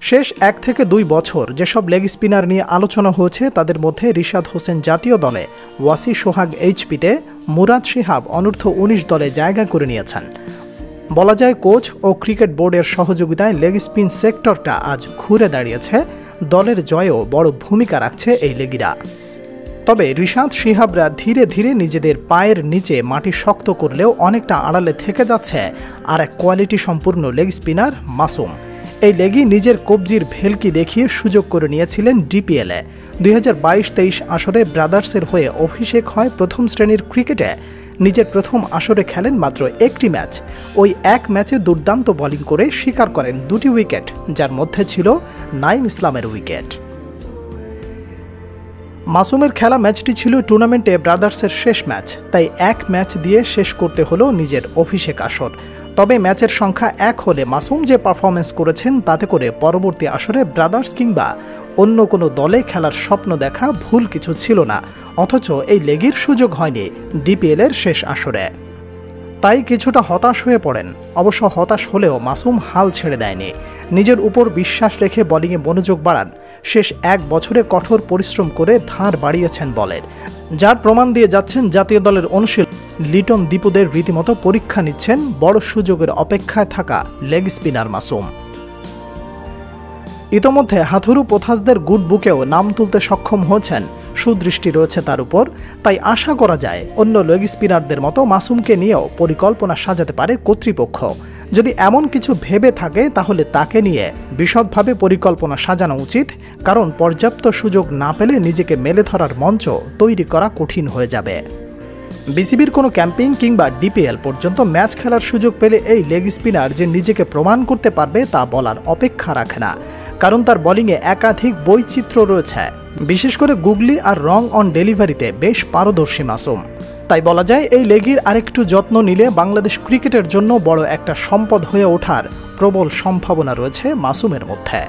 শেষ 1 থেকে 2 বছর যেসব লেগ স্পিনার নিয়ে আলোচনা হয়েছে তাদের মধ্যে রিশাদ হোসেন জাতীয় দলে, ওয়াসি সোহাগ এইচপিতে, মুরাদ শিহাব অনূর্ধ্ব-19 দলে জায়গা করে নিয়েছেন। বলা যায় কোচ ও ক্রিকেট বোর্ডের সহযোগিতায় লেগ স্পিন সেক্টরটা আজ ঘুরে দাঁড়িয়েছে, দলের জয়েও বড় ভূমিকা রাখছে এই লেগিরা। তবে রিশাদ শিহাবরা ধীরে ধীরে নিজেদের পায়ের নিচে মাটি শক্ত করলেও অনেকটা আড়ালে থেকে যাচ্ছে আর এক কোয়ালিটি সম্পূর্ণ লেগ স্পিনার মাসুম। এই লেগি নিজের কবজির ভেলকি দেখিয়ে সুযোগ করে নিয়েছিলেন ডিপিএলে। 2022-23 আসরে ব্রাদার্সের হয়ে অভিষেক হয় প্রথম শ্রেণীর ক্রিকেটে। নিজের প্রথম আসরে খেলেন মাত্র একটি ম্যাচ। ওই এক ম্যাচে দুর্দান্ত বোলিং করে শিকার করেন 2টি উইকেট, যার মধ্যে ছিল নাইম ইসলামের উইকেট। মাসুমের খেলা ম্যাচটি ছিল টুর্নামেন্টে ব্রাদার্সের শেষ ম্যাচ, তাই এক ম্যাচ দিয়ে শেষ করতে হলো নিজের অভিষেক আসর। তবে ম্যাচের সংখ্যা 1 হলে মাসুম যে পারফরমেন্স করেছেন তাতে করে পরবর্তী আসরে ব্রাদার্স কিংবা অন্য কোনো দলে খেলার স্বপ্ন দেখা ভুল কিছু ছিল না। অথচ এই লেগির সুযোগ হয়নি ডিপিএলের শেষ আসরে, তাই কিছুটা হতাশ হয়ে পড়েন। অবশ্য হতাশ হলেও মাসুম হাল ছেড়ে দেয়নি, নিজের উপর বিশ্বাস রেখে বোলিংয়ে মনোযোগ বাড়ান। শেষ 1 বছরে কঠোর পরিশ্রম করে ধার বাড়িয়েছেন বলের, যার প্রমাণ দিয়ে যাচ্ছেন জাতীয় দলের অনুশীলন। লিটন দীপুদের রীতিমতো পরীক্ষা নিচ্ছেন বড় সুযোগের অপেক্ষায় থাকা লেগ স্পিনার মাসুম। ইতোমধ্যে হাথুরু পোথাসদের গুড বুকেও নাম তুলতে সক্ষম হয়েছেন, সুদৃষ্টি রয়েছে তার উপর। তাই আশা করা যায় অন্য লেগ স্পিনারদের মতো মাসুমকে নিয়েও পরিকল্পনা সাজাতে পারে কর্তৃপক্ষ। যদি এমন কিছু ভেবে থাকে তাহলে তাকে নিয়ে বিশদভাবে পরিকল্পনা সাজানো উচিত, কারণ পর্যাপ্ত সুযোগ না পেলে নিজেকে মেলে ধরার মঞ্চ তৈরি করা কঠিন হয়ে যাবে। বিসিবির কোনো ক্যাম্পিং কিংবা ডিপিএল পর্যন্ত ম্যাচ খেলার সুযোগ পেলে এই লেগ স্পিনার যে নিজেকে প্রমাণ করতে পারবে তা বলার অপেক্ষা রাখে না, কারণ তার বোলিংয়ে একাধিক বৈচিত্র্য রয়েছে। বিশেষ করে গুগলি আর রং অন ডেলিভারিতে বেশ পারদর্শী মাসুম। তাই বলা যায় এই লেগির আরেকটু যত্ন নিলে বাংলাদেশ ক্রিকেটের জন্য বড় একটা সম্পদ হয়ে ওঠার প্রবল সম্ভাবনা রয়েছে মাসুমের মধ্যে।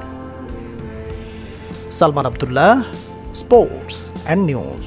Salman Abdullah, sports and news.